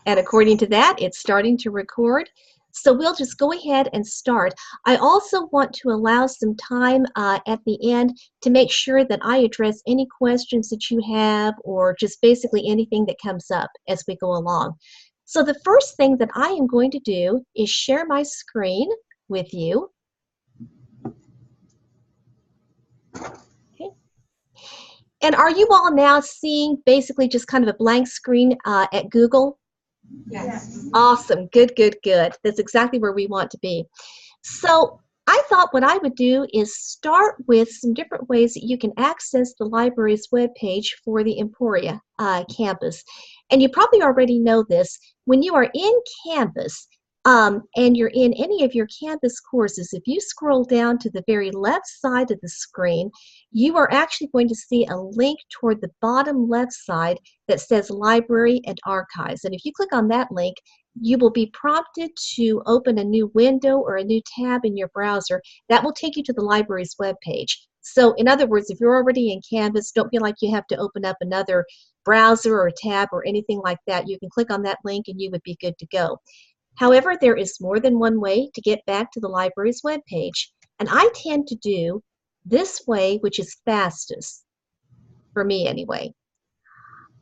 And according to that, it's starting to record. So we'll just go ahead and start. I also want to allow some time at the end to make sure that I address any questions that you have or just basically anything that comes up as we go along. So the first thing that I am going to do is share my screen with you. Okay. And are you all now seeing basically just kind of a blank screen at Google? Yes. Awesome. Good, good, good. That's exactly where we want to be. So I thought what I would do is start with some different ways that you can access the library's webpage for the Emporia campus. And you probably already know this. When you are in Canvas and you're in any of your Canvas courses, if you scroll down to the very left side of the screen, you are actually going to see a link toward the bottom left side that says Library and Archives. And if you click on that link, you will be prompted to open a new window or a new tab in your browser. That will take you to the library's webpage. So in other words, if you're already in Canvas, don't feel like you have to open up another browser or tab or anything like that. You can click on that link and you would be good to go. However, there is more than one way to get back to the library's webpage. And I tend to do this way, which is fastest, for me anyway.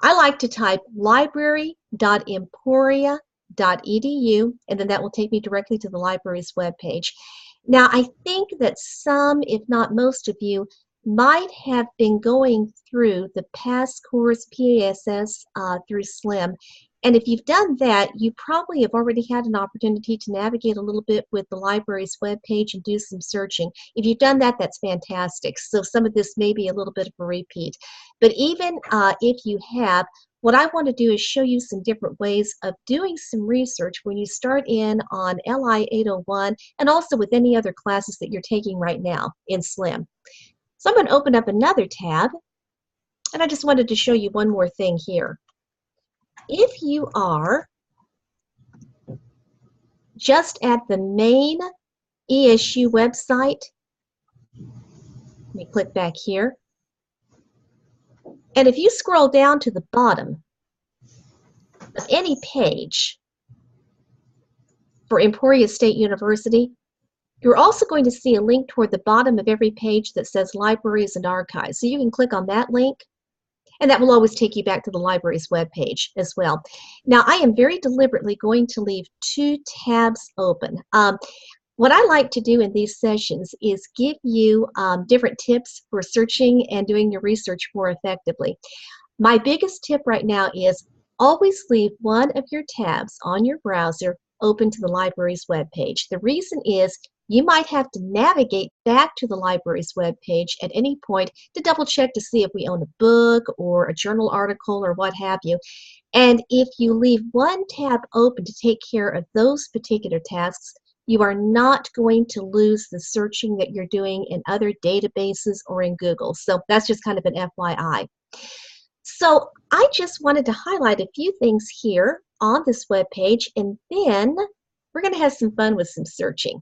I like to type library.emporia.edu, and then that will take me directly to the library's webpage. Now, I think that some, if not most of you, might have been going through the past course PASS through SLIM. And if you've done that, you probably have already had an opportunity to navigate a little bit with the library's webpage and do some searching. If you've done that, that's fantastic. So some of this may be a little bit of a repeat. But even if you have, what I want to do is show you some different ways of doing some research when you start in on LI801 and also with any other classes that you're taking right now in SLIM. So I'm going to open up another tab, and I just wanted to show you one more thing here. If you are just at the main ESU website, let me click back here, and if you scroll down to the bottom of any page for Emporia State University, you're also going to see a link toward the bottom of every page that says Libraries and Archives. So you can click on that link, and that will always take you back to the library's webpage as well. Now, I am very deliberately going to leave two tabs open. What I like to do in these sessions is give you different tips for searching and doing your research more effectively. My biggest tip right now is always leave one of your tabs on your browser open to the library's webpage. The reason is you might have to navigate back to the library's webpage at any point to double check to see if we own a book or a journal article or what have you. And if you leave one tab open to take care of those particular tasks, you are not going to lose the searching that you're doing in other databases or in Google. So that's just kind of an FYI. So I just wanted to highlight a few things here on this webpage, and then we're going to have some fun with some searching.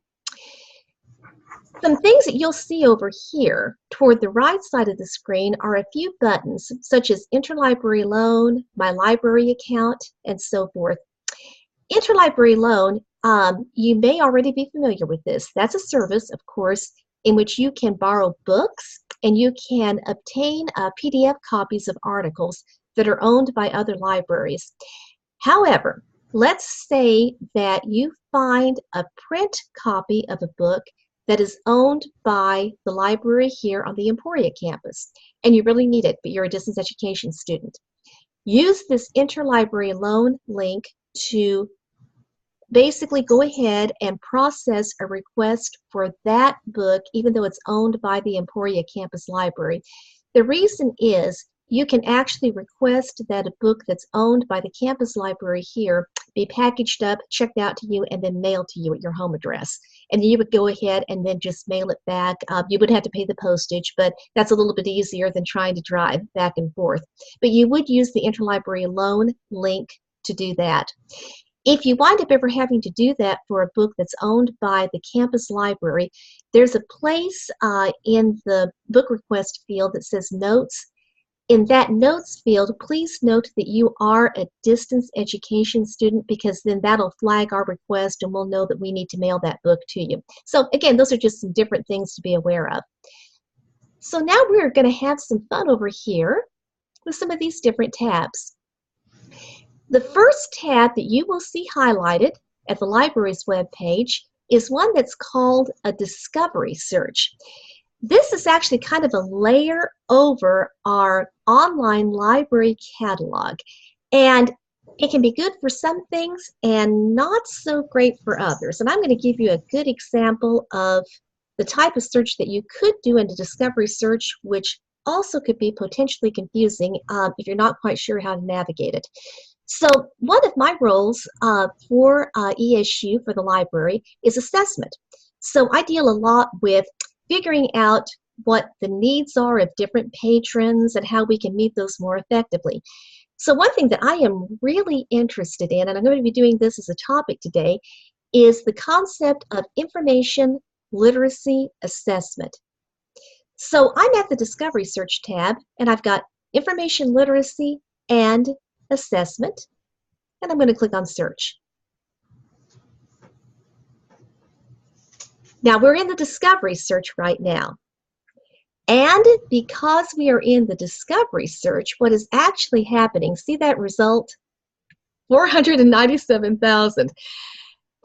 Some things that you'll see over here toward the right side of the screen are a few buttons such as Interlibrary Loan, My Library Account, and so forth. Interlibrary Loan, you may already be familiar with this. That's a service, of course, in which you can borrow books and you can obtain PDF copies of articles that are owned by other libraries. However, let's say that you find a print copy of a book that is owned by the library here on the Emporia campus, and you really need it, but you're a distance education student. Use this interlibrary loan link to basically go ahead and process a request for that book, even though it's owned by the Emporia campus library. The reason is you can actually request that a book that's owned by the campus library here be packaged up, checked out to you, and then mailed to you at your home address. And you would go ahead and then just mail it back. You would have to pay the postage, but that's a little bit easier than trying to drive back and forth. But you would use the interlibrary loan link to do that. If you wind up ever having to do that for a book that's owned by the campus library, there's a place in the book request field that says Notes, In that notes field, please note that you are a distance education student, because then that'll flag our request and we'll know that we need to mail that book to you. So again, those are just some different things to be aware of. So now we're going to have some fun over here with some of these different tabs. The first tab that you will see highlighted at the library's webpage is one that's called a discovery search. This is actually kind of a layer over our online library catalog, and it can be good for some things and not so great for others. And I'm going to give you a good example of the type of search that you could do in a discovery search, which also could be potentially confusing if you're not quite sure how to navigate it. So one of my roles for ESU for the library is assessment. So I deal a lot with figuring out what the needs are of different patrons and how we can meet those more effectively. So one thing that I am really interested in, and I'm going to be doing this as a topic today, is the concept of information literacy assessment. So I'm at the Discovery Search tab, and I've got information literacy and assessment, and I'm going to click on Search. Now we're in the Discovery Search right now. And because we are in the Discovery Search, what is actually happening, see that result? 497,000.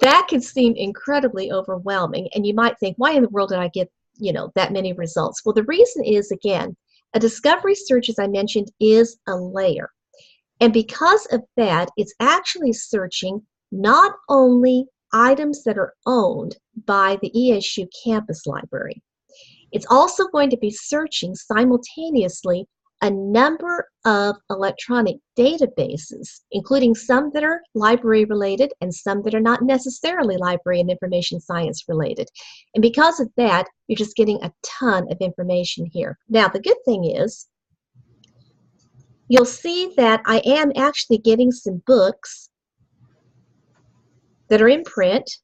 That can seem incredibly overwhelming, and you might think, why in the world did I get, that many results? Well, the reason is, again, a Discovery Search, as I mentioned, is a layer. And because of that, it's actually searching not only items that are owned by the ESU campus library. It's also going to be searching simultaneously a number of electronic databases, including some that are library related and some that are not necessarily library and information science related. And because of that, you're just getting a ton of information here. Now, the good thing is, you'll see that I am actually getting some books that are in print.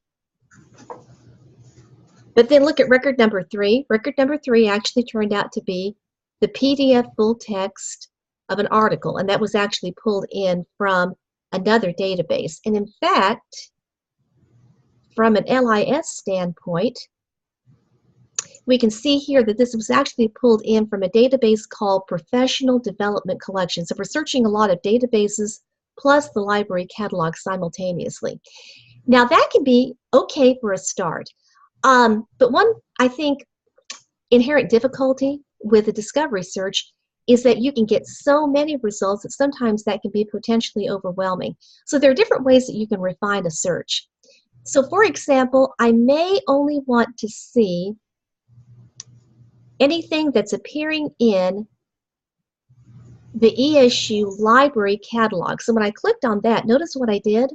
But then look at record number 3. Record number 3 actually turned out to be the PDF full text of an article, and that was actually pulled in from another database. And in fact, from an LIS standpoint, we can see here that this was actually pulled in from a database called Professional Development Collection. So we're searching a lot of databases plus the library catalog simultaneously. Now that can be okay for a start. But one, I think, inherent difficulty with a discovery search is that you can get so many results that sometimes that can be potentially overwhelming. So there are different ways that you can refine a search. So for example, I may only want to see anything that's appearing in the ESU library catalog. So when I clicked on that, notice what I did?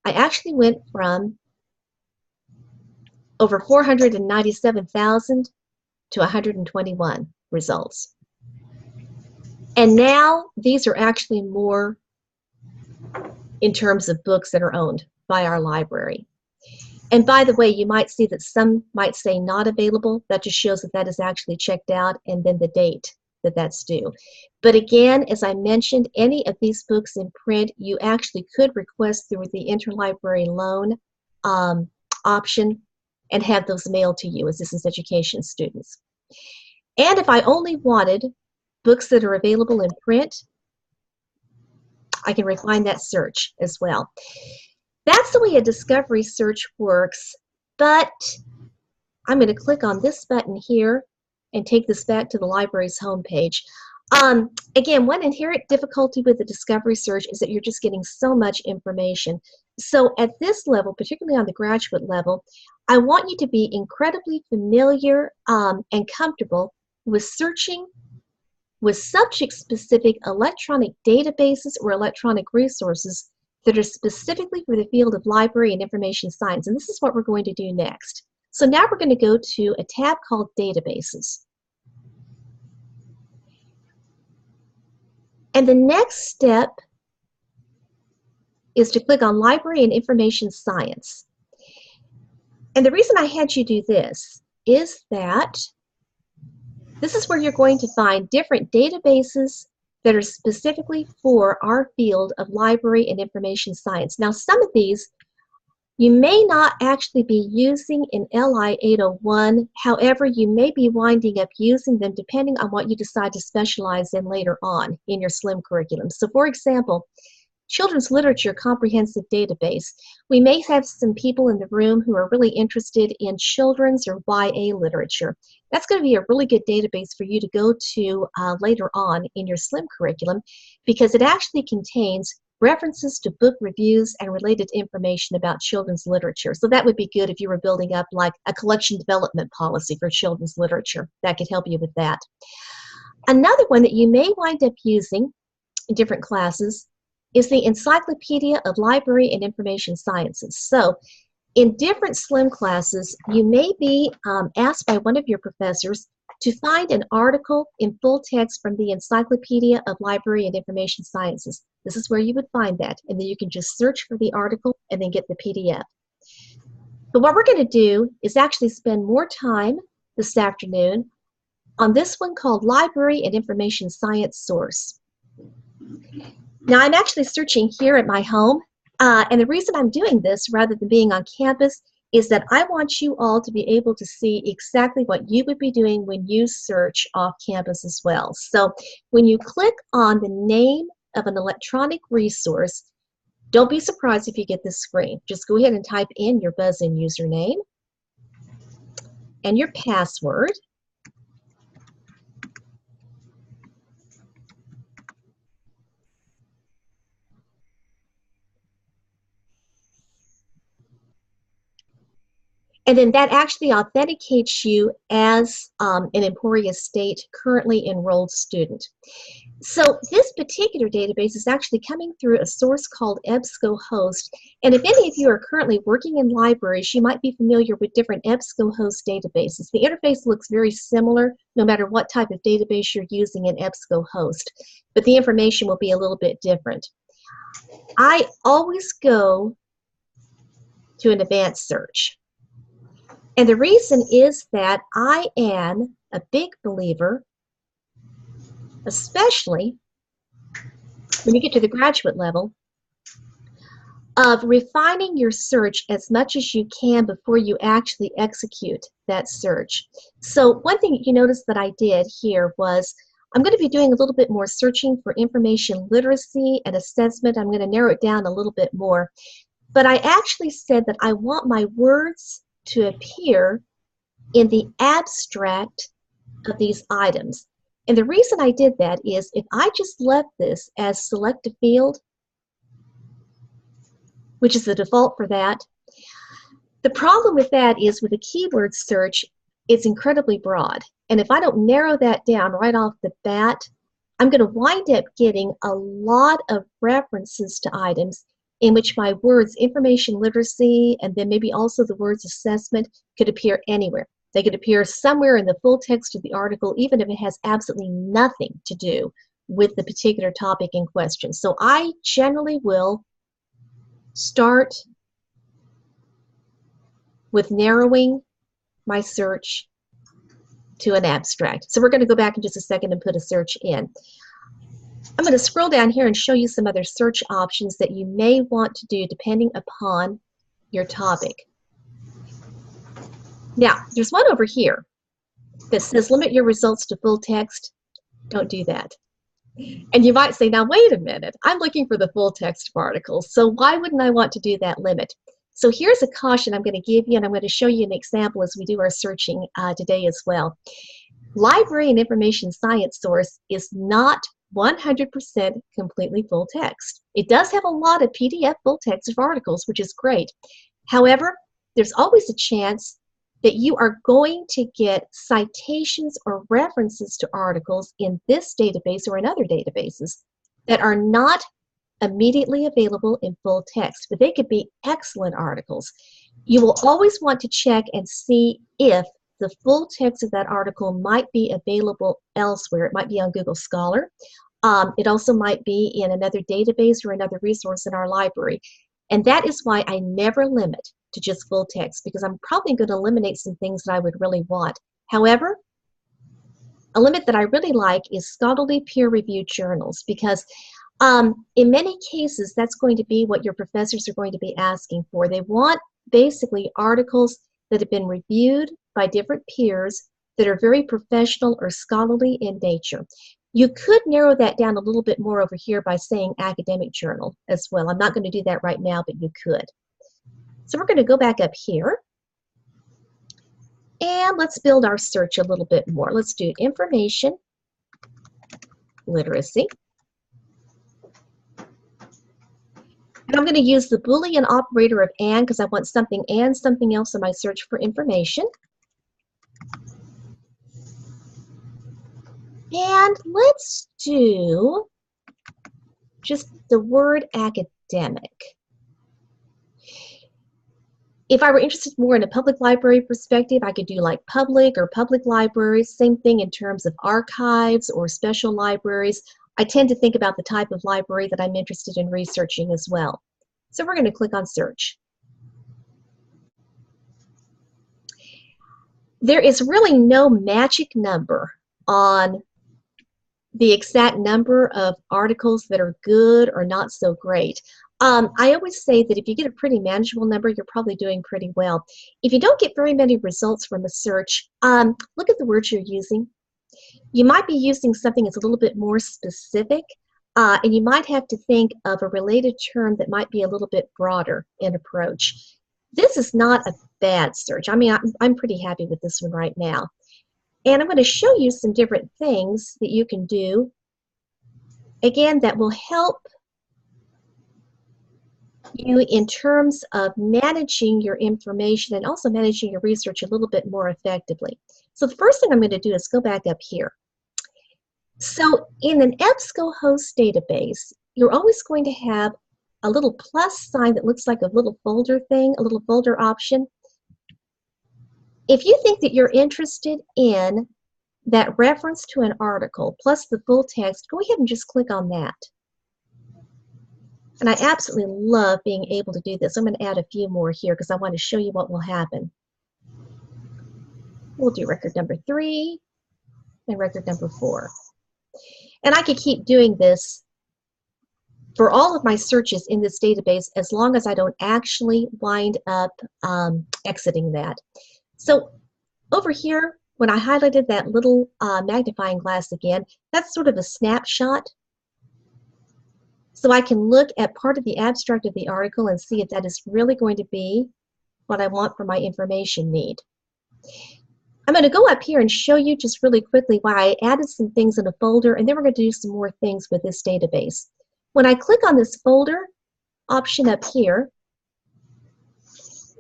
I actually went from over 497,000 to 121 results. And now these are actually more in terms of books that are owned by our library. And by the way, you might see that some might say not available. That just shows that that is actually checked out, and then the date that that's due. But again, as I mentioned, any of these books in print, you actually could request through the interlibrary loan option and have those mailed to you as distance education students. And if I only wanted books that are available in print, I can refine that search as well. That's the way a discovery search works, but I'm going to click on this button here and take this back to the library's homepage. Again, one inherent difficulty with the discovery search is that you're just getting so much information. So at this level, particularly on the graduate level, I want you to be incredibly familiar and comfortable with searching with subject-specific electronic databases or electronic resources that are specifically for the field of library and information science. And this is what we're going to do next. So now we're going to go to a tab called Databases. And the next step is to click on Library and Information Science. And the reason I had you do this is that this is where you're going to find different databases that are specifically for our field of library and information science. Now, some of these you may not actually be using in LI801. However, you may be winding up using them depending on what you decide to specialize in later on in your SLIM curriculum. So, for example, Children's Literature Comprehensive Database. We may have some people in the room who are really interested in children's or YA literature. That's going to be a really good database for you to go to later on in your SLIM curriculum, because it actually contains references to book reviews and related information about children's literature. So that would be good if you were building up like a collection development policy for children's literature. That could help you with that. Another one that you may wind up using in different classes is the Encyclopedia of Library and Information Sciences. So in different SLIM classes, you may be asked by one of your professors to find an article in full text from the Encyclopedia of Library and Information Sciences. This is where you would find that, and then you can just search for the article and then get the PDF. But what we're going to do is actually spend more time this afternoon on this one called Library and Information Science Source. Now, I'm actually searching here at my home, and the reason I'm doing this rather than being on campus is that I want you all to be able to see exactly what you would be doing when you search off campus as well. So when you click on the name of an electronic resource, don't be surprised if you get this screen. Just go ahead and type in your Buzz-In username and your password. And then that actually authenticates you as an Emporia State currently enrolled student. So this particular database is actually coming through a source called EBSCOhost. And if any of you are currently working in libraries, you might be familiar with different EBSCOhost databases. The interface looks very similar no matter what type of database you're using in EBSCOhost, but the information will be a little bit different. I always go to an advanced search. And the reason is that I am a big believer, especially when you get to the graduate level, of refining your search as much as you can before you actually execute that search. So one thing you notice that I did here was I'm going to be doing a little bit more searching for information literacy and assessment. I'm going to narrow it down a little bit more. But I actually said that I want my words to appear in the abstract of these items. And the reason I did that is if I just left this as select a field, which is the default for that, the problem with that is with a keyword search, it's incredibly broad. And if I don't narrow that down right off the bat, I'm going to wind up getting a lot of references to items in which my words, information literacy, and then maybe also the words assessment could appear anywhere. They could appear somewhere in the full text of the article, even if it has absolutely nothing to do with the particular topic in question. So I generally will start with narrowing my search to an abstract. So we're going to go back in just a second and put a search in. I'm going to scroll down here and show you some other search options that you may want to do depending upon your topic. Now, there's one over here that says limit your results to full text. Don't do that. And you might say, now wait a minute, I'm looking for the full text of articles, so why wouldn't I want to do that limit? So here's a caution I'm going to give you, and I'm going to show you an example as we do our searching today as well. Library and Information Science Source is not 100% completely full text. It does have a lot of PDF full text of articles, which is great. However, there's always a chance that you are going to get citations or references to articles in this database or in other databases that are not immediately available in full text, but they could be excellent articles. You will always want to check and see if the full text of that article might be available elsewhere. It might be on Google Scholar. It also might be in another database or another resource in our library. And that is why I never limit to just full text, because I'm probably going to eliminate some things that I would really want. However, A limit that I really like is scholarly peer-reviewed journals, because in many cases, that's going to be what your professors are going to be asking for. They want basically articles that have been reviewed by different peers that are very professional or scholarly in nature. You could narrow that down a little bit more over here by saying academic journal as well. I'm not going to do that right now, but you could. So we're going to go back up here. And let's build our search a little bit more. Let's do information literacy. And I'm going to use the Boolean operator of and because I want something and something else in my search for information. And let's do just the word academic. If I were interested more in a public library perspective, I could do like public or public libraries. Same thing in terms of archives or special libraries. I tend to think about the type of library that I'm interested in researching as well. So we're going to click on search. There is really no magic number on the exact number of articles that are good or not so great. I always say that if you get a pretty manageable number, you're probably doing pretty well. If you don't get very many results from a search, look at the words you're using. You might be using something that's a little bit more specific, and you might have to think of a related term that might be a little bit broader in approach. This is not a bad search. I mean, I'm pretty happy with this one right now. And I'm going to show you some different things that you can do, again, that will help you in terms of managing your information and also managing your research a little bit more effectively. So the first thing I'm going to do is go back up here. So in an EBSCOhost database, you're always going to have a little plus sign that looks like a little folder thing, a little folder option. If you think that you're interested in that reference to an article plus the full text, go ahead and just click on that. And I absolutely love being able to do this. I'm going to add a few more here because I want to show you what will happen. We'll do record number 3 and record number 4. And I could keep doing this for all of my searches in this database as long as I don't actually wind up exiting that. So over here, when I highlighted that little magnifying glass again, that's sort of a snapshot. So I can look at part of the abstract of the article and see if that is really going to be what I want for my information need. I'm going to go up here and show you just really quickly why I added some things in a folder, and then we're going to do some more things with this database. When I click on this folder option up here,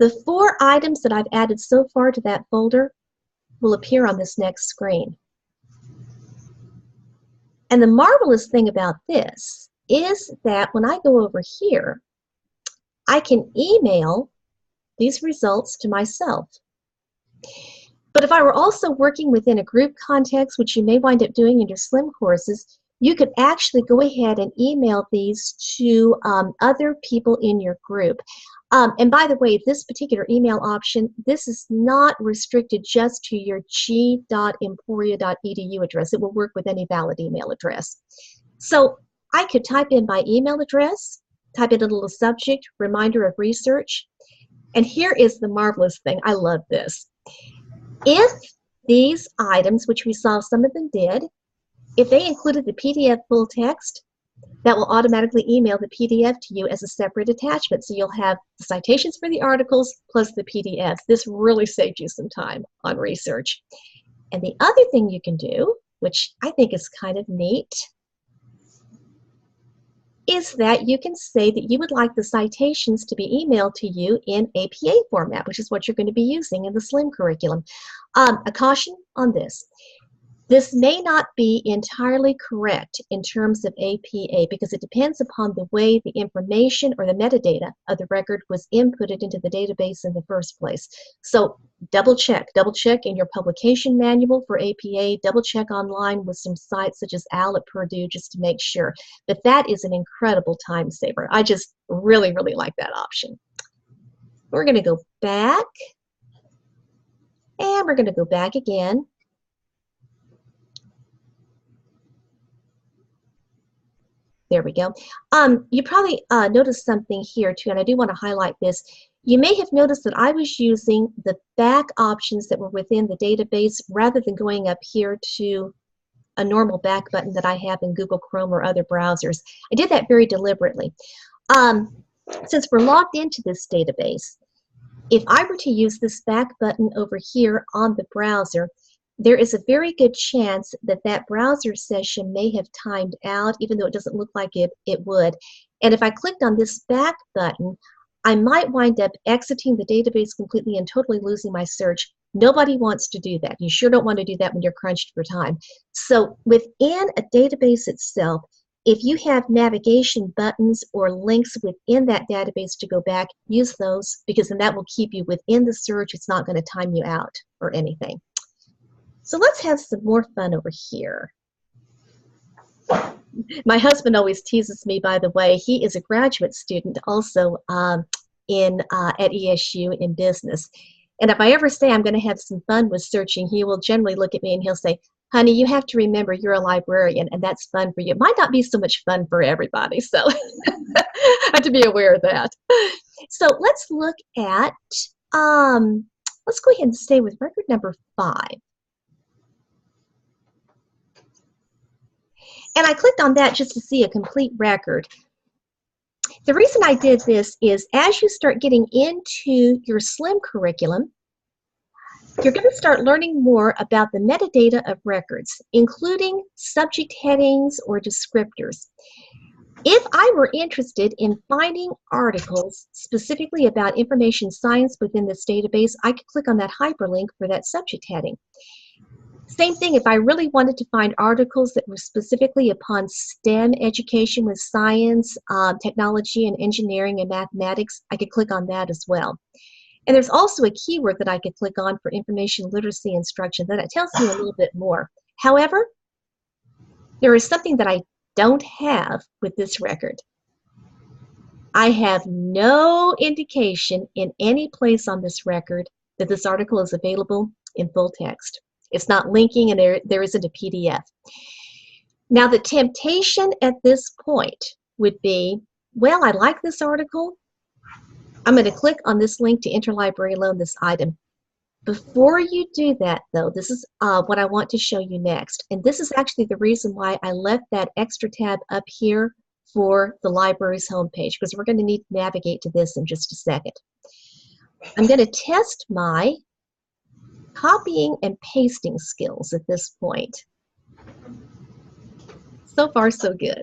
the 4 items that I've added so far to that folder will appear on this next screen. And the marvelous thing about this is that when I go over here, I can email these results to myself. But if I were also working within a group context, which you may wind up doing in your SLIM courses, you could actually go ahead and email these to other people in your group. And by the way, this particular email option, this is not restricted just to your g.emporia.edu address. It will work with any valid email address. So I could type in my email address, type in a little subject, reminder of research, and here is the marvelous thing. I love this. If these items, which we saw some of them did, if they included the PDF full text, that will automatically email the PDF to you as a separate attachment. So you'll have the citations for the articles plus the PDFs. This really saves you some time on research. And the other thing you can do, which I think is kind of neat, is that you can say that you would like the citations to be emailed to you in APA format, which is what you're going to be using in the SLIM curriculum. A caution on this. This may not be entirely correct in terms of APA because it depends upon the way the information or the metadata of the record was inputted into the database in the first place. So double check in your publication manual for APA, double check online with some sites such as Al at Purdue just to make sure. But that is an incredible time saver. I just really, really like that option. We're going to go back, and we're going to go back again. There we go. You probably noticed something here too, and I do want to highlight this. You may have noticed that I was using the back options that were within the database rather than going up here to a normal back button that I have in Google Chrome or other browsers. I did that very deliberately. Since we're logged into this database, if I were to use this back button over here on the browser, there is a very good chance that that browser session may have timed out, even though it doesn't look like it would. And if I clicked on this back button, I might wind up exiting the database completely and totally losing my search. Nobody wants to do that. You sure don't want to do that when you're crunched for time. So within a database itself, if you have navigation buttons or links within that database to go back, use those, because then that will keep you within the search. It's not going to time you out or anything. So let's have some more fun over here. My husband always teases me, by the way. He is a graduate student also at ESU in business. And if I ever say I'm going to have some fun with searching, he will generally look at me and he'll say, honey, you have to remember you're a librarian and that's fun for you. It might not be so much fun for everybody, so I have to be aware of that. So let's look at, let's go ahead and stay with record number 5. And I clicked on that just to see a complete record. The reason I did this is as you start getting into your SLIM curriculum, you're going to start learning more about the metadata of records, including subject headings or descriptors. If I were interested in finding articles specifically about information science within this database, I could click on that hyperlink for that subject heading. Same thing, if I really wanted to find articles that were specifically upon STEM education with science, technology, and engineering and mathematics, I could click on that as well. And there's also a keyword that I could click on for information literacy instruction that tells me a little bit more. However, there is something that I don't have with this record. I have no indication in any place on this record that this article is available in full text. It's not linking, and there isn't a PDF. Now, the temptation at this point would be, well, I like this article. I'm going to click on this link to interlibrary loan this item. Before you do that, though, this is what I want to show you next. And this is actually the reason why I left that extra tab up here for the library's homepage, because we're going to need to navigate to this in just a second. I'm going to test my copying and pasting skills at this point. So far, so good.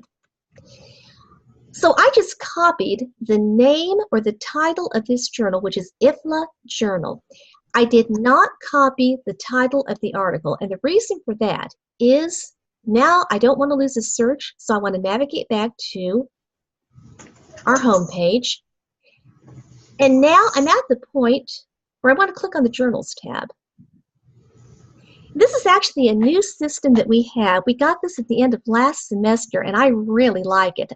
So I just copied the name or the title of this journal, which is IFLA Journal. I did not copy the title of the article, and the reason for that is now I don't want to lose a search, so I want to navigate back to our home page. And now I'm at the point where I want to click on the Journals tab. This is actually a new system that we have. We got this at the end of last semester, and I really like it.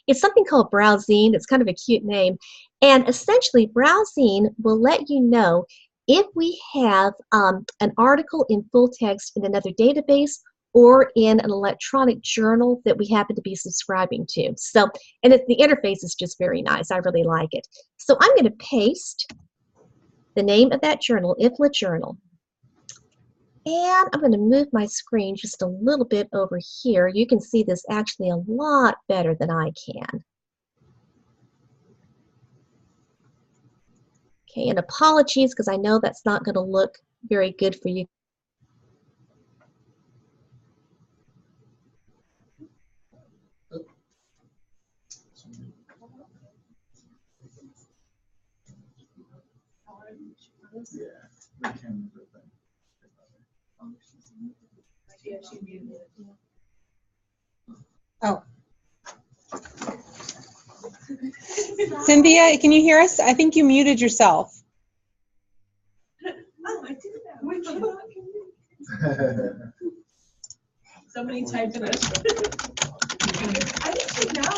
It's something called Browsine. It's kind of a cute name. And essentially, Browsine will let you know if we have an article in full text in another database or in an electronic journal that we happen to be subscribing to. So, and the interface is just very nice. I really like it. So I'm going to paste the name of that journal, IFLA Journal. And I'm going to move my screen just a little bit over here. You can see this actually a lot better than I can. Okay, and apologies because I know that's not going to look very good for you. Oh. Cynthia, can you hear us? I think you muted yourself. Oh, I did that. Somebody typed in it. I didn't know.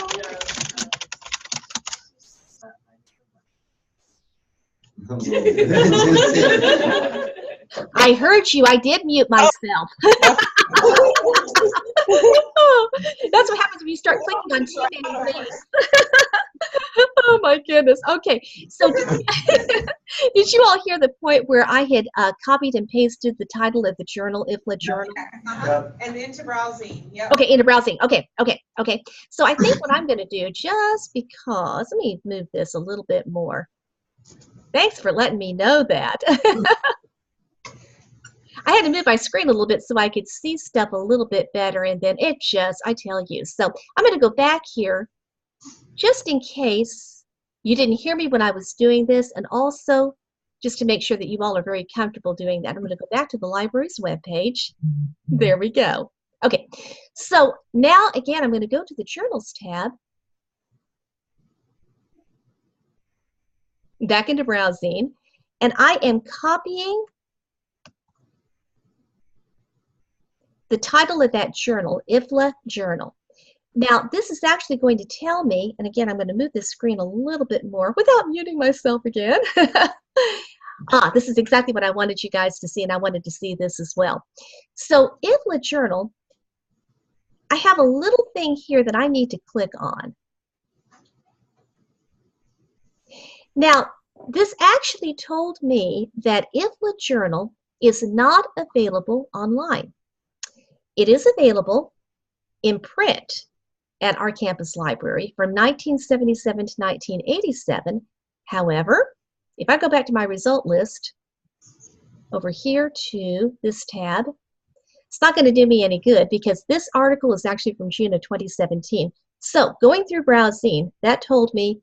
I heard you. I did mute myself. Oh, that's what happens when you start clicking on too many things. Oh my goodness. Okay, so did you all hear the point where I had copied and pasted the title of the journal, IFLA journal? And into browsing. Yep. Okay, into browsing. Okay. So I think what I'm going to do, just because, let me move this a little bit more. Thanks for letting me know that. I had to move my screen a little bit so I could see stuff a little bit better, and then it just, I tell you. So I'm going to go back here just in case you didn't hear me when I was doing this, and also just to make sure that you all are very comfortable doing that. I'm going to go back to the library's webpage. There we go. Okay, so now again, I'm going to go to the Journals tab, back into browsing, and I am copying the title of that journal, IFLA Journal. Now, this is actually going to tell me, and again, I'm going to move this screen a little bit more without muting myself again. This is exactly what I wanted you guys to see, and I wanted to see this as well. So, IFLA Journal, I have a little thing here that I need to click on. Now, this actually told me that IFLA Journal is not available online. It is available in print at our campus library from 1977 to 1987. However, if I go back to my result list, over here to this tab, it's not going to do me any good because this article is actually from June of 2017. So going through browsing, that told me,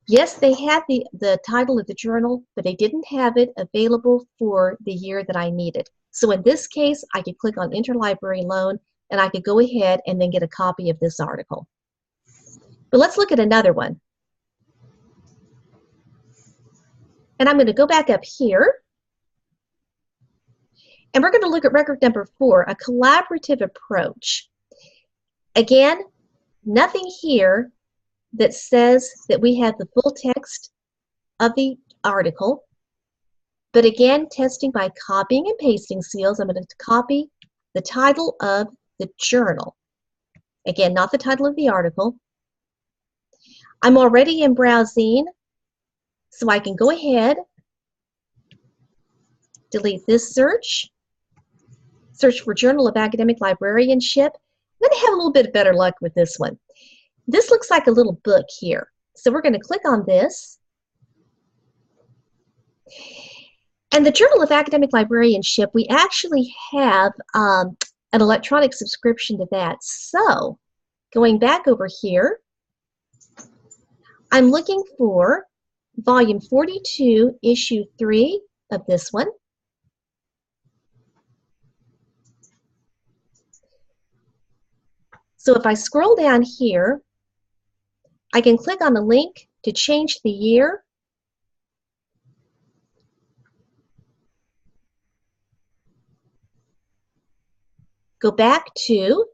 yes, they had the title of the journal, but they didn't have it available for the year that I needed. So in this case, I could click on interlibrary loan, and I could go ahead and then get a copy of this article. But let's look at another one. And I'm going to go back up here. And we're going to look at record number 4, a collaborative approach. Again, nothing here that says that we have the full text of the article. But again, testing by copying and pasting seals, I'm going to copy the title of the journal. Again, not the title of the article. I'm already in browsing, so I can go ahead, delete this search, search for Journal of Academic Librarianship. I'm going to have a little bit better luck with this one. This looks like a little book here. So we're going to click on this. And the Journal of Academic Librarianship, we actually have an electronic subscription to that. So going back over here, I'm looking for volume 42, issue 3 of this one. So if I scroll down here, I can click on the link to change the year. Go back to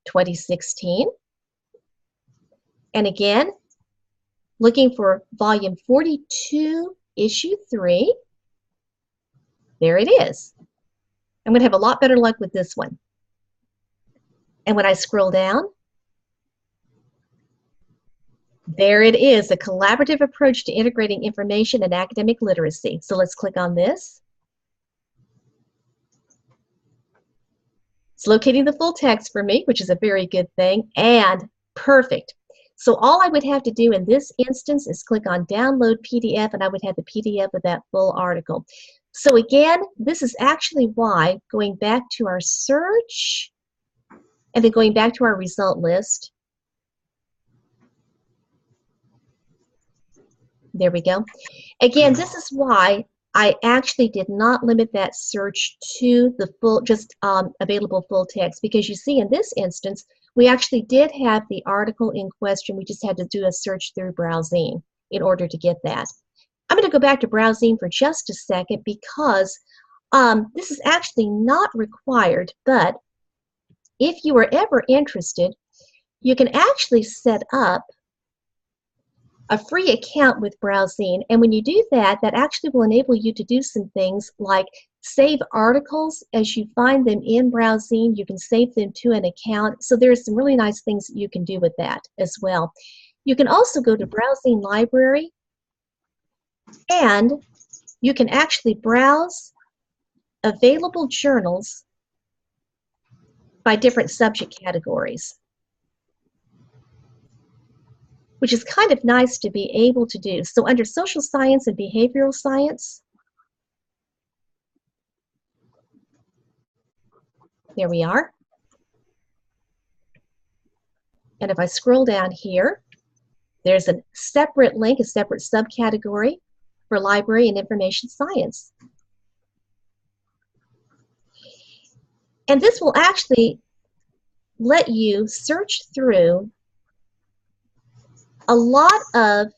2016. And again, looking for volume 42, issue 3. There it is. I'm going to have a lot better luck with this one. And when I scroll down, there it is, a collaborative approach to integrating information and academic literacy. So let's click on this. It's locating the full text for me, which is a very good thing, and perfect. So all I would have to do in this instance is click on download PDF, and I would have the PDF of that full article. So again, this is actually why, going back to our search, and then going back to our result list, there we go. Again, this is why I actually did not limit that search to the full, just available full text, because you see in this instance, we actually did have the article in question. We just had to do a search through browsing in order to get that. I'm going to go back to browsing for just a second because this is actually not required, but if you are ever interested, you can actually set up a free account with browsing, and when you do that, that actually will enable you to do some things like save articles as you find them in Browsing. You can save them to an account. So there's some really nice things that you can do with that as well. You can also go to Browsing Library, and you can actually browse available journals by different subject categories, which is kind of nice to be able to do. So under social science and behavioral science, there we are. And if I scroll down here, there's a separate link, a separate subcategory for library and information science. And this will actually let you search through a lot of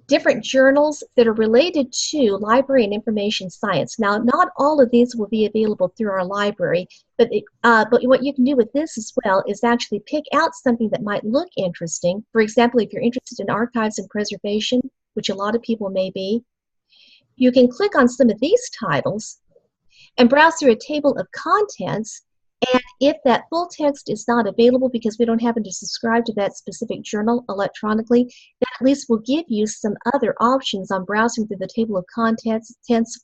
different journals that are related to library and information science. Now, not all of these will be available through our library, but what you can do with this as well is actually pick out something that might look interesting. For example, if you're interested in archives and preservation, which a lot of people may be, you can click on some of these titles and browse through a table of contents. And if that full text is not available because we don't happen to subscribe to that specific journal electronically, that at least will give you some other options on browsing through the table of contents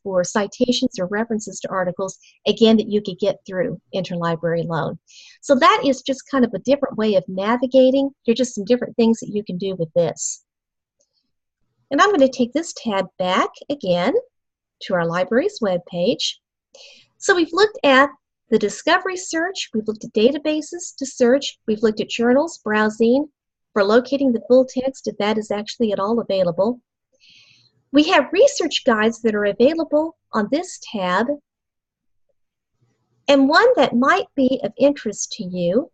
for citations or references to articles, again, that you could get through interlibrary loan. So that is just kind of a different way of navigating. There are just some different things that you can do with this. And I'm going to take this tab back again to our library's webpage. So we've looked at the discovery search, we've looked at databases to search, we've looked at journals, browsing, for locating the full text if that is actually at all available. We have research guides that are available on this tab, and one that might be of interest to you.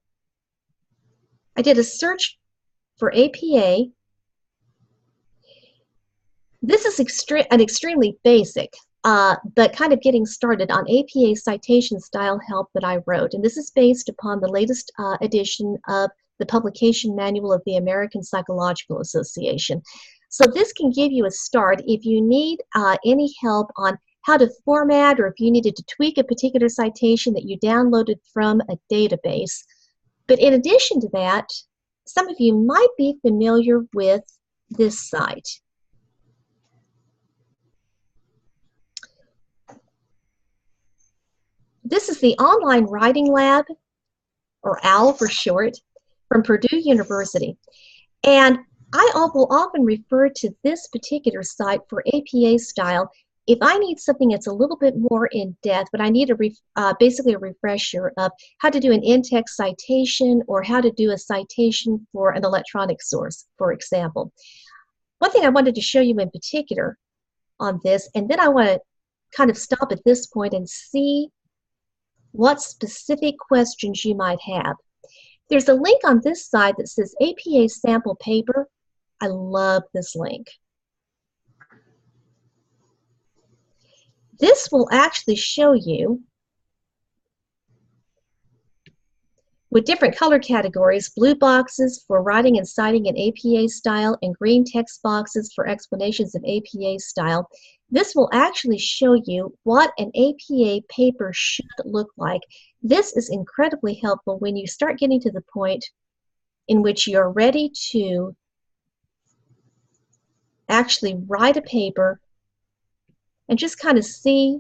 I did a search for APA. This is an extremely basic, but kind of getting started on APA citation style help that I wrote. And this is based upon the latest edition of the publication manual of the American Psychological Association. So this can give you a start if you need any help on how to format, or if you needed to tweak a particular citation that you downloaded from a database. But in addition to that, some of you might be familiar with this site. This is the Online Writing Lab, or OWL for short, from Purdue University. And I will often refer to this particular site for APA style if I need something that's a little bit more in-depth, but I need basically a refresher of how to do an in-text citation or how to do a citation for an electronic source, for example. One thing I wanted to show you in particular on this, and then I want to kind of stop at this point and see what specific questions you might have. There's a link on this side that says APA sample paper. I love this link. This will actually show you, with different color categories, blue boxes for writing and citing in APA style and green text boxes for explanations of APA style. This will actually show you what an APA paper should look like. This is incredibly helpful when you start getting to the point in which you're ready to actually write a paper and just kind of see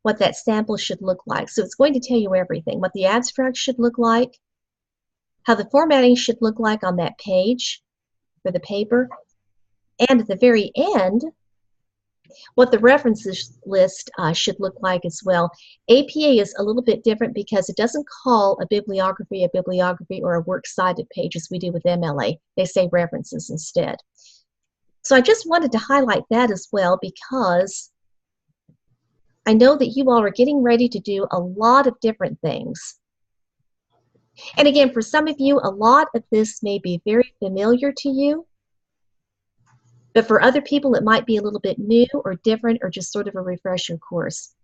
what that sample should look like. So it's going to tell you everything, what the abstract should look like, how the formatting should look like on that page for the paper, and at the very end, what the references list should look like as well. APA is a little bit different because it doesn't call a bibliography or a works cited page as we do with MLA. They say references instead. So I just wanted to highlight that as well because I know that you all are getting ready to do a lot of different things. And again, for some of you, a lot of this may be very familiar to you. But for other people, it might be a little bit new or different or just sort of a refresher course.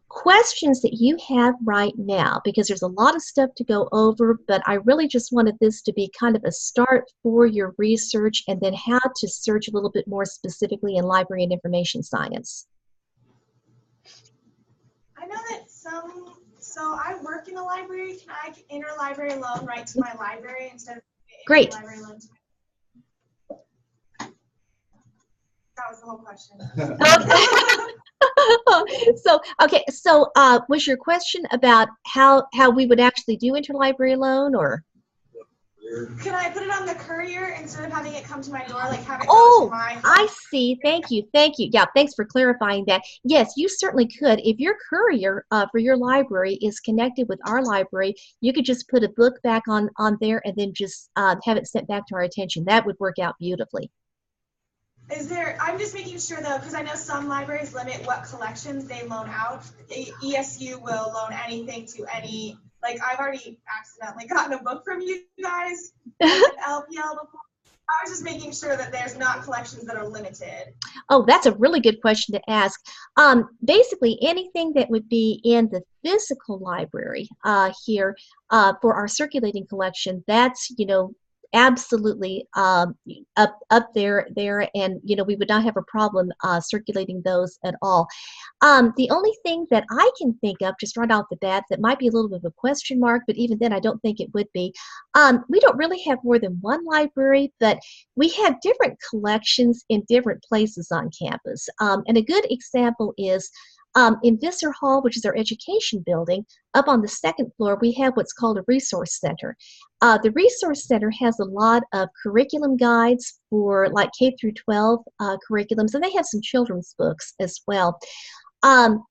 questions that you have right now, because there's a lot of stuff to go over, but I really just wanted this to be kind of a start for your research and then how to search a little bit more specifically in library and information science. I know that so I work in a library. Can I enter library loan right to my library instead of Great. library loan to that was the whole question. So was your question about how we would actually do interlibrary loan, or? Can I put it on the courier instead of having it come to my door, like have it go Oh, to my home? I see. Thank you. Thank you. Yeah, thanks for clarifying that. Yes, you certainly could. If your courier for your library is connected with our library, you could just put a book back on there and then just have it sent back to our attention. That would work out beautifully. Is there, I'm just making sure though, because I know some libraries limit what collections they loan out. ESU will loan anything to any, like I've already accidentally gotten a book from you guys at LPL before. I was just making sure that there's not collections that are limited. Oh, that's a really good question to ask. Basically, anything that would be in the physical library here for our circulating collection, that's, absolutely up there, and we would not have a problem circulating those at all. The only thing that I can think of just right off the bat that might be a little bit of a question mark, but even then I don't think it would be, we don't really have more than one library, but we have different collections in different places on campus. And a good example is in Visser Hall, which is our education building, up on the second floor, we have what's called a resource center. The resource center has a lot of curriculum guides for like K through 12 curriculums, and they have some children's books as well.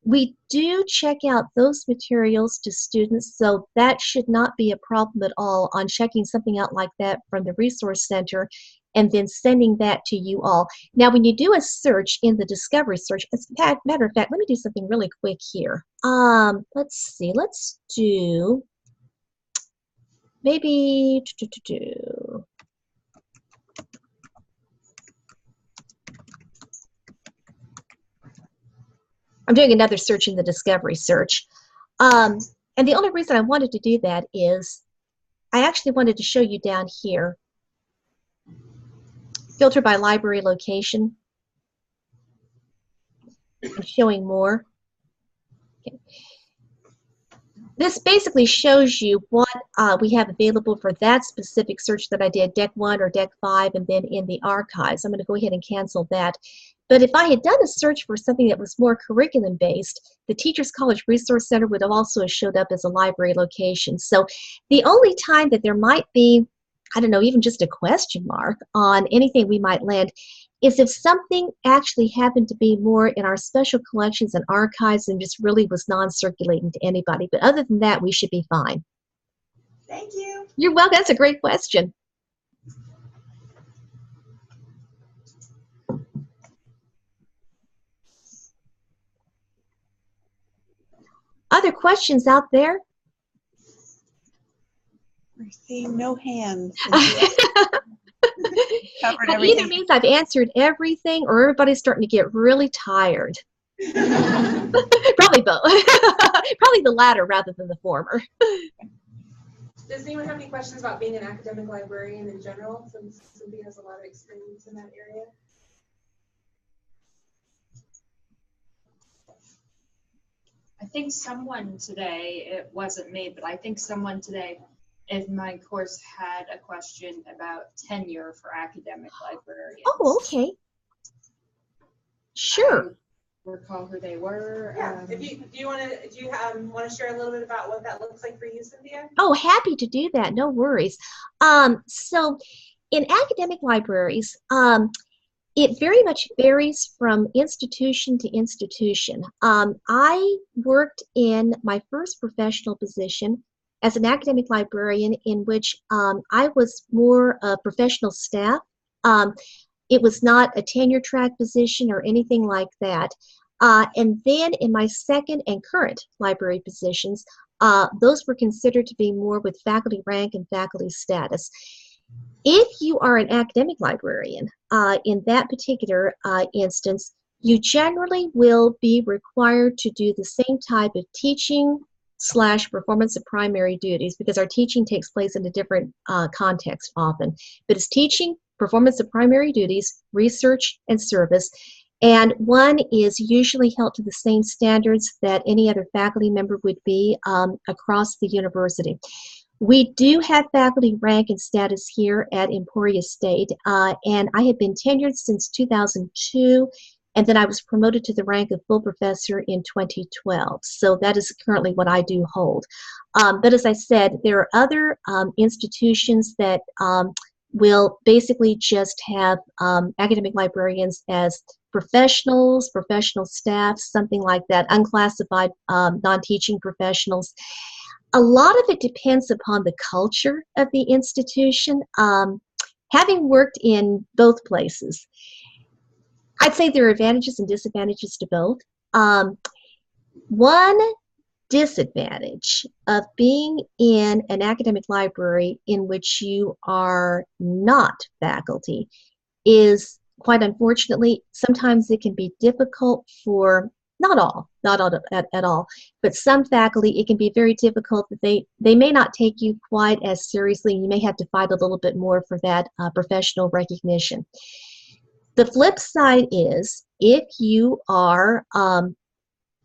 We do check out those materials to students, so that should not be a problem at all on checking something out like that from the resource center and then sending that to you all. Now, when you do a search in the discovery search, as a matter of fact, let me do something really quick here. Let's see, let's do maybe I'm doing another search in the discovery search. And the only reason I wanted to do that is I actually wanted to show you down here, filter by library location. I'm showing more. Okay. This basically shows you what we have available for that specific search that I did, Deck 1 or Deck 5, and then in the archives. I'm going to go ahead and cancel that. But if I had done a search for something that was more curriculum-based, the Teachers College Resource Center would have also showed up as a library location. So the only time that there might be, I don't know, even just a question mark on anything we might land is if something actually happened to be more in our special collections and archives and just really was non-circulating to anybody. But other than that, we should be fine. Thank you. You're welcome. That's a great question. Other questions out there? We're seeing no hands. Covered everything. Either means I've answered everything or everybody's starting to get really tired. Probably both. Probably the latter rather than the former. Does anyone have any questions about being an academic librarian in general, since Cynthia has a lot of experience in that area? I think someone today, it wasn't me, but I think someone today in my course had a question about tenure for academic librarians. Oh, okay. Sure. I recall who they were. Yeah. Do you want to share a little bit about what that looks like for you, Cynthia? Oh, happy to do that. No worries. So in academic libraries, it very much varies from institution to institution. I worked in my first professional position as an academic librarian in which I was more a professional staff. It was not a tenure track position or anything like that. And then in my second and current library positions, those were considered to be more with faculty rank and faculty status. If you are an academic librarian, in that particular instance, you generally will be required to do the same type of teaching / performance of primary duties, because our teaching takes place in a different context often. But it's teaching, performance of primary duties, research, and service. And one is usually held to the same standards that any other faculty member would be across the university. We do have faculty rank and status here at Emporia State, and I have been tenured since 2002, and then I was promoted to the rank of full professor in 2012. So that is currently what I do hold. But as I said, there are other institutions that will basically just have academic librarians as professionals, professional staff, something like that, unclassified non-teaching professionals. A lot of it depends upon the culture of the institution. Having worked in both places, I'd say there are advantages and disadvantages to both. One disadvantage of being in an academic library in which you are not faculty is, quite unfortunately, sometimes it can be difficult for, not all at all, but some faculty, it can be very difficult that they may not take you quite as seriously. You may have to fight a little bit more for that professional recognition. The flip side is, if you are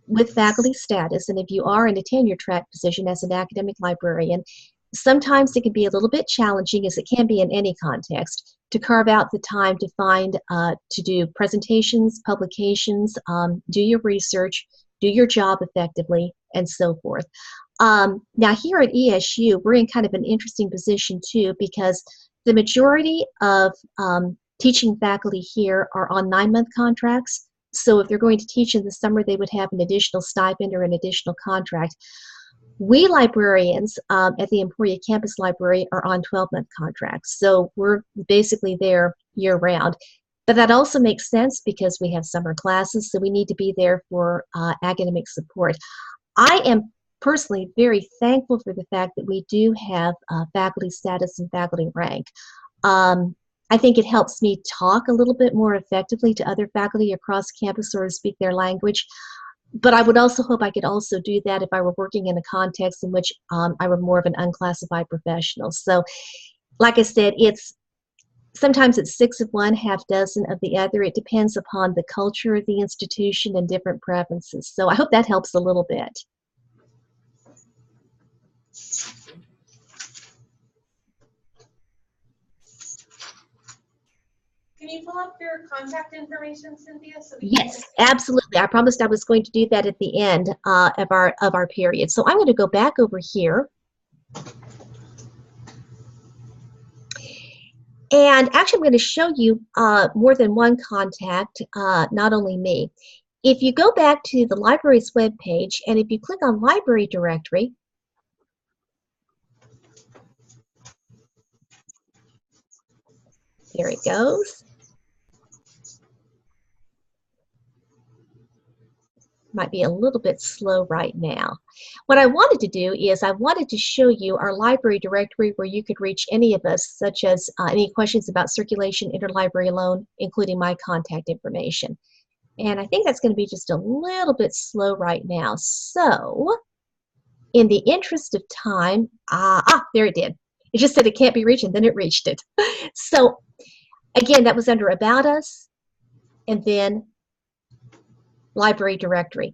with faculty status, and if you are in a tenure track position as an academic librarian, sometimes it can be a little bit challenging, as it can be in any context, to carve out the time to find, to do presentations, publications, do your research, do your job effectively, and so forth. Now here at ESU, we're in kind of an interesting position too, because the majority of teaching faculty here are on 9-month contracts. So if they're going to teach in the summer, they would have an additional stipend or an additional contract. We librarians at the Emporia Campus Library are on 12-month contracts. So we're basically there year-round. But that also makes sense because we have summer classes, so we need to be there for academic support. I am personally very thankful for the fact that we do have faculty status and faculty rank. I think it helps me talk a little bit more effectively to other faculty across campus or speak their language. But I would also hope I could also do that if I were working in a context in which I were more of an unclassified professional. So, like I said, sometimes it's 6 of one, half dozen of the other. It depends upon the culture of the institution and different preferences. So I hope that helps a little bit. Can you pull up your contact information, Cynthia? So Yes, absolutely. I promised I was going to do that at the end of our period. So I'm going to go back over here. And actually, I'm going to show you more than one contact, not only me. If you go back to the library's webpage, and if you click on Library Directory, there it goes. Might be a little bit slow right now. What I wanted to do is I wanted to show you our library directory where you could reach any of us, such as any questions about circulation, interlibrary loan, including my contact information. And I think that's going to be just a little bit slow right now. So in the interest of time, there it did. It just said it can't be reached, and then it reached it. So again, that was under About Us, and then Library Directory.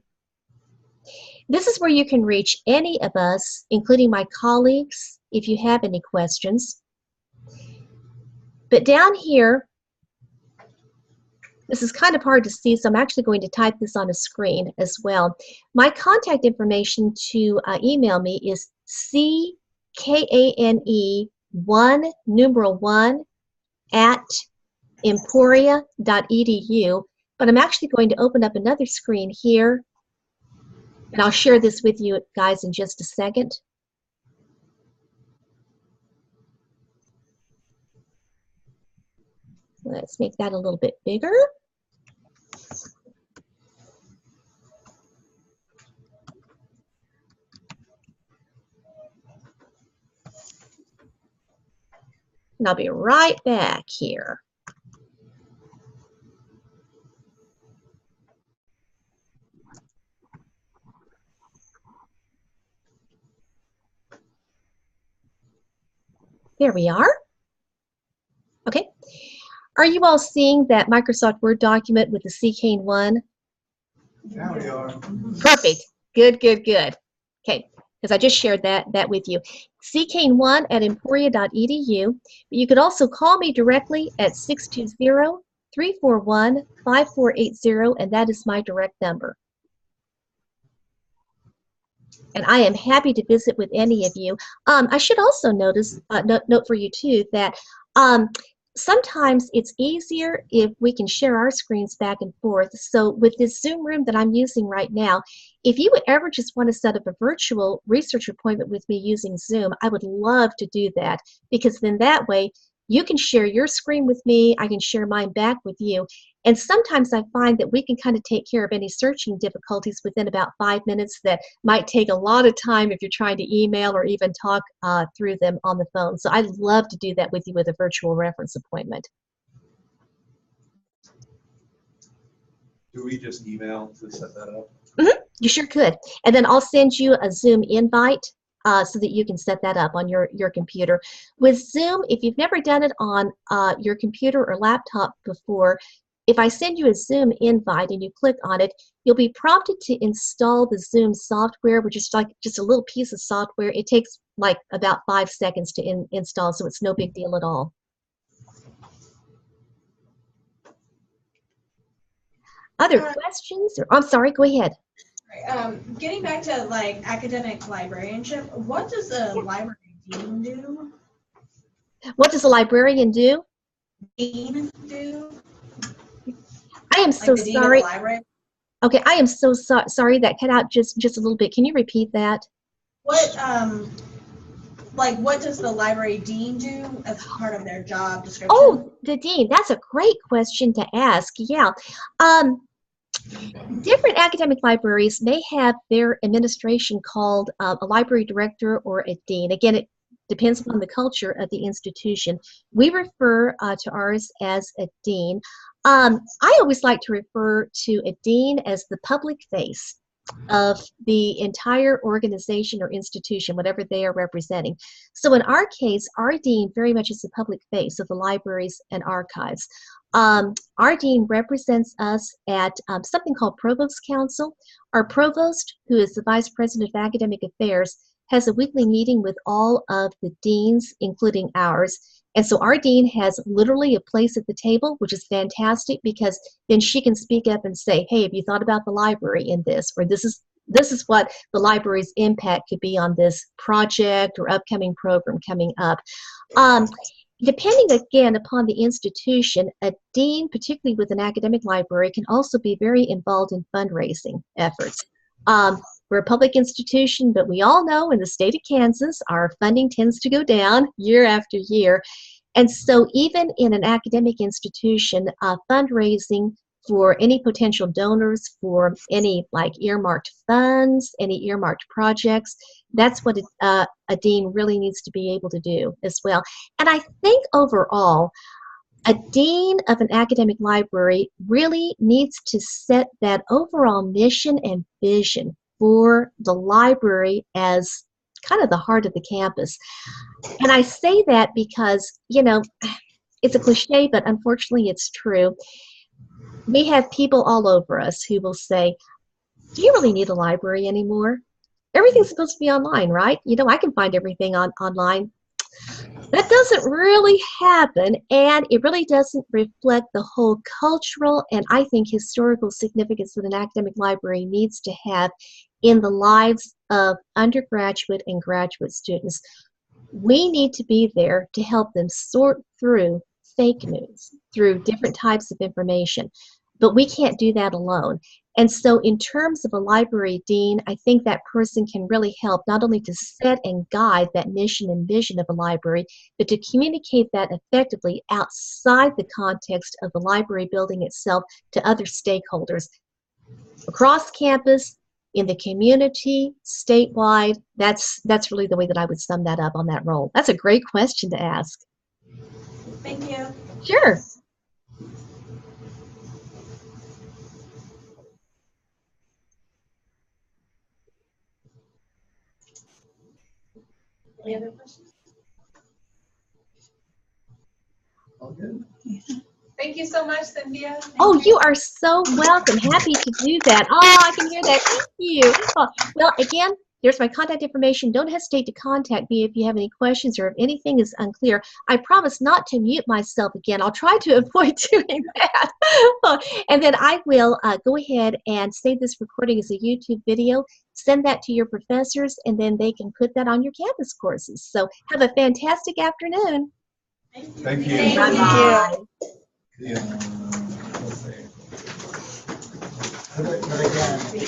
This is where you can reach any of us, including my colleagues, if you have any questions. But down here, this is kind of hard to see, so I'm actually going to type this on a screen as well. My contact information to email me is CKANE1 at emporia.edu. But I'm actually going to open up another screen here, and I'll share this with you guys in just a second. Let's make that a little bit bigger. And I'll be right back here. There we are. Okay. Are you all seeing that Microsoft Word document with the CKane1? Now we are. Perfect. Good, good, good. Okay, because I just shared that with you. CKane1 at emporia.edu. You could also call me directly at 620-341-5480, and that is my direct number. And I am happy to visit with any of you. I should also note for you too that sometimes it's easier if we can share our screens back and forth. So with this Zoom room that I'm using right now, if you would ever just want to set up a virtual research appointment with me using Zoom, I would love to do that, because then that way you can share your screen with me, I can share mine back with you. And sometimes I find that we can kind of take care of any searching difficulties within about 5 minutes that might take a lot of time if you're trying to email or even talk through them on the phone. So I'd love to do that with you with a virtual reference appointment. Do we just email to set that up? You sure could. And then I'll send you a Zoom invite so that you can set that up on your computer. With Zoom, if you've never done it on your computer or laptop before, if I send you a Zoom invite and you click on it, you'll be prompted to install the Zoom software, which is like just a little piece of software. It takes like about 5 seconds to install, so it's no big deal at all. Other questions? I'm sorry, go ahead. Getting back to like academic librarianship, what does a library dean do? What does a librarian do? Dean do? I am so Like the dean of the sorry. library? Okay, I am so sorry that cut out just a little bit. Can you repeat that? What what does the library dean do as part of their job description? Oh, the dean. That's a great question to ask. Yeah. Different academic libraries may have their administration called a library director or a dean. Again, it depends upon the culture of the institution. We refer to ours as a dean. I always like to refer to a dean as the public face of the entire organization or institution, whatever they are representing. So in our case, our dean very much is the public face of the libraries and archives. Our dean represents us at something called Provost Council. Our provost, who is the Vice President of Academic Affairs, has a weekly meeting with all of the deans, including ours. And so our dean has literally a place at the table, which is fantastic, because then she can speak up and say, hey, have you thought about the library in this? Or this is what the library's impact could be on this project or upcoming program coming up. Depending again upon the institution, a dean, particularly with an academic library, can also be very involved in fundraising efforts. We're a public institution, but we all know in the state of Kansas, our funding tends to go down year after year. And so even in an academic institution, fundraising for any potential donors for any like earmarked funds, any earmarked projects, that's what a dean really needs to be able to do as well. And I think overall, a dean of an academic library really needs to set that overall mission and vision for the library as kind of the heart of the campus. And I say that because, you know, it's a cliche, but unfortunately it's true. We have people all over us who will say, do you really need a library anymore? Everything's supposed to be online, right? You know, I can find everything online. That doesn't really happen, and it really doesn't reflect the whole cultural and I think historical significance that an academic library needs to have in the lives of undergraduate and graduate students. We need to be there to help them sort through fake news, through different types of information, but we can't do that alone. And so in terms of a library dean, I think that person can really help not only to set and guide that mission and vision of a library, but to communicate that effectively outside the context of the library building itself to other stakeholders across campus, in the community, statewide. That's really the way that I would sum that up on that role. That's a great question to ask. Thank you. Sure. Any other questions? All good. Thank you so much, Cynthia. Oh, you are so welcome. Happy to do that. Oh, I can hear that. Thank you. Oh, well, again, there's my contact information. Don't hesitate to contact me if you have any questions or if anything is unclear. I promise not to mute myself again. I'll try to avoid doing that. And then I will go ahead and save this recording as a YouTube video, send that to your professors, and then they can put that on your campus courses. So have a fantastic afternoon. Thank you. Thank Bye-bye. Yeah. But again,